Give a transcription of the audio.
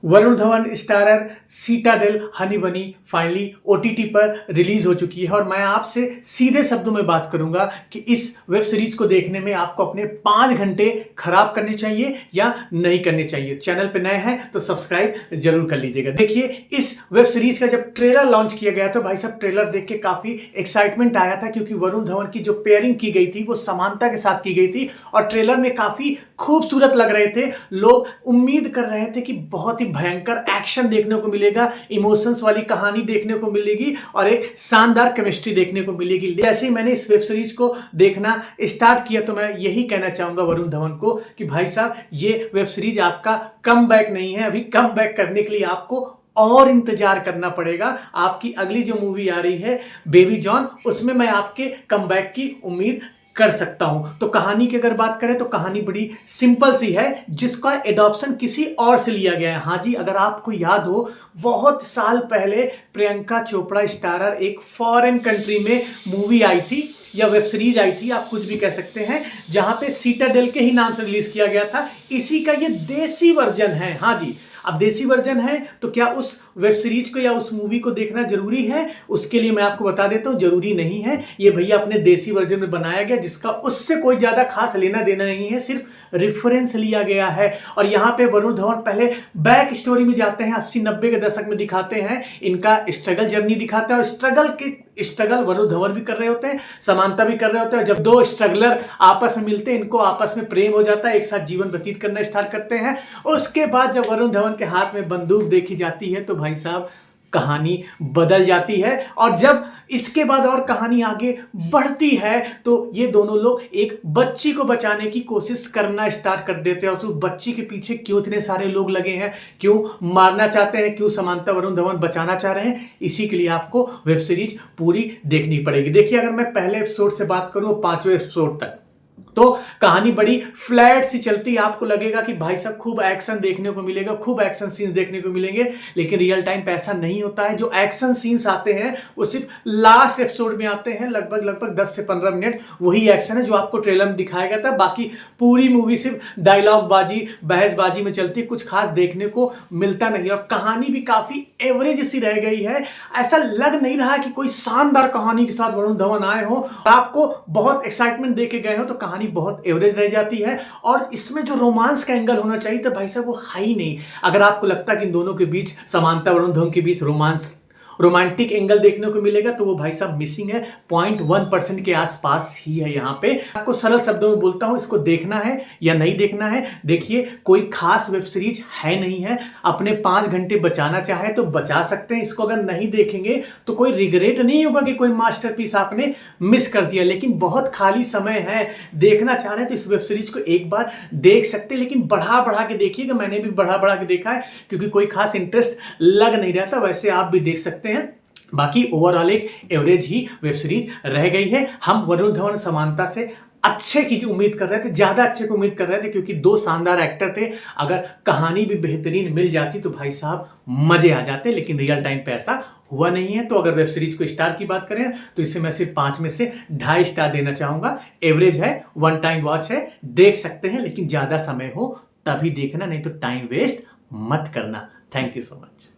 Varun Dhawan starrer citadel Honey बनी finally OTT पर release हो चुकी है और मैं आपसे सीधे शब्दों में बात करूंगा कि इस वेब सीरीज को देखने में आपको अपने 5 घंटे खराब करने चाहिए या नहीं करने चाहिए। चैनल पे नए हैं तो सब्सक्राइब जरूर कर लीजिएगा। देखिए, इस वेब सीरीज का जब ट्रेलर लॉन्च किया गया तो भाई साहब ट्रेलर देख के काफी एक्साइटमेंट आया था, क्योंकि वरुण धवन की जो पेयरिंग की गई थी वो समांता के साथ की गई थी और ट्रेलर में काफी खूबसूरत लग रहे थे। लोग उम्मीद कर रहे थे कि बहुत ही भयंकर एक्शन देखने को मिलेगा, इमोशंस वाली कहानी देखने को मिलेगी और एक शानदार केमिस्ट्री देखने को मिलेगी। जैसे ही मैंने इस वेब सीरीज को देखना स्टार्ट किया तो मैं यही कहना चाहूंगा वरुण धवन को कि भाई साहब, ये वेब सीरीज आपका कम बैक नहीं है। अभी कम बैक करने के लिए आपको और इंतजार करना पड़ेगा। आपकी अगली जो मूवी आ रही है बेबी जॉन, उसमें मैं आपके कमबैक की उम्मीद कर सकता हूं। तो कहानी की अगर बात करें तो कहानी बड़ी सिंपल सी है, जिसका एडॉप्शन किसी और से लिया गया है। हाँ जी, अगर आपको याद हो, बहुत साल पहले प्रियंका चोपड़ा स्टारर एक फॉरेन कंट्री में मूवी आई थी या वेब सीरीज आई थी, आप कुछ भी कह सकते हैं, जहां पे सीटाडेल के ही नाम से रिलीज किया गया था। इसी का ये देसी वर्जन है। हाँ जी, अब देसी वर्जन है तो क्या उस वेब सीरीज को या उस मूवी को देखना जरूरी है? उसके लिए मैं आपको बता देता हूं, जरूरी नहीं है। ये भैया अपने देसी वर्जन में बनाया गया, जिसका उससे कोई ज्यादा खास लेना देना नहीं है, सिर्फ रेफरेंस लिया गया है। और यहां पे वरुण धवन पहले बैक स्टोरी में जाते हैं, 80-90 के दशक में दिखाते हैं, इनका स्ट्रगल जर्नी दिखाते हैं और स्ट्रगल वरुण धवन भी कर रहे होते हैं, समांता भी कर रहे होते हैं। जब दो स्ट्रगलर आपस में मिलते हैं, इनको आपस में प्रेम हो जाता है, एक साथ जीवन व्यतीत करना स्टार्ट करते हैं। उसके बाद जब वरुण धवन के हाथ में बंदूक देखी जाती है तो भाई साहब कहानी बदल जाती है। और जब इसके बाद और कहानी आगे बढ़ती है तो ये दोनों लोग एक बच्ची को बचाने की कोशिश करना स्टार्ट कर देते हैं। और उस बच्ची के पीछे क्यों इतने सारे लोग लगे हैं, क्यों मारना चाहते हैं, क्यों समांता वरुण धवन बचाना चाह रहे हैं, इसी के लिए आपको वेब सीरीज पूरी देखनी पड़ेगी। देखिए, अगर मैं पहले एपिसोड से बात करूं 5वें एपिसोड तक, तो कहानी बड़ी फ्लैट सी चलती है। आपको लगेगा कि भाई साहब खूब एक्शन देखने को मिलेगा, खूब एक्शन सीन्स देखने को मिलेंगे, लेकिन रियल टाइम पे ऐसा नहीं होता है। जो एक्शन सीन्स आते हैं वो सिर्फ लास्ट एपिसोड में आते हैं, लगभग 10 से 15 मिनट वही एक्शन है जो आपको ट्रेलर में दिखाया गया था। बाकी पूरी मूवी सिर्फ डायलॉग बाजी, बहसबाजी में चलती है, कुछ खास देखने को मिलता नहीं। और कहानी भी काफी एवरेज सी रह गई है। ऐसा लग नहीं रहा कि कोई शानदार कहानी के साथ वरुण धवन आए हो, आपको बहुत एक्साइटमेंट देके गए हो, तो कहानी बहुत एवरेज रह जाती है। और इसमें जो रोमांस का एंगल होना चाहिए तो भाई साहब वो है ही नहीं। अगर आपको लगता है कि इन दोनों के बीच, समांता वरुण धवन के बीच रोमांटिक एंगल देखने को मिलेगा तो वो भाई साहब मिसिंग है। 0.1% के आसपास ही है। यहां पे आपको सरल शब्दों में बोलता हूं, इसको देखना है या नहीं देखना है। देखिए, कोई खास वेब सीरीज है नहीं है। अपने 5 घंटे बचाना चाहे तो बचा सकते हैं। इसको अगर नहीं देखेंगे तो कोई रिग्रेट नहीं होगा कि कोई मास्टरपीस आपने मिस कर दिया। लेकिन बहुत खाली समय है, देखना चाह रहे हैं तो इस वेब सीरीज को एक बार देख सकते हैं, लेकिन बढ़ा बढ़ा के देखिएगा। मैंने भी बढ़ा बढ़ा के देखा है, क्योंकि कोई खास इंटरेस्ट लग नहीं रहा था। वैसे आप भी देख सकते हैं। बाकी ओवरऑल एक एवरेज ही वेब सीरीज रह गई है। हम वरुण धवन समांता से अच्छे की उम्मीद कर रहे थे, ज्यादा अच्छे की उम्मीद कर रहे थे, क्योंकि दो शानदार एक्टर थे। अगर कहानी भी बेहतरीन मिल जाती तो भाई साहब मजे आ जाते, लेकिन रियल टाइम पे ऐसा हुआ नहीं है। तो अगर वेब सीरीज को स्टार की बात करें तो इसे मैं सिर्फ 5 में से 2.5 स्टार देना चाहूंगा। एवरेज है, 1 टाइम वॉच है, देख सकते हैं, लेकिन ज्यादा समय हो तभी देखना, नहीं तो टाइम वेस्ट मत करना। Thank you so much.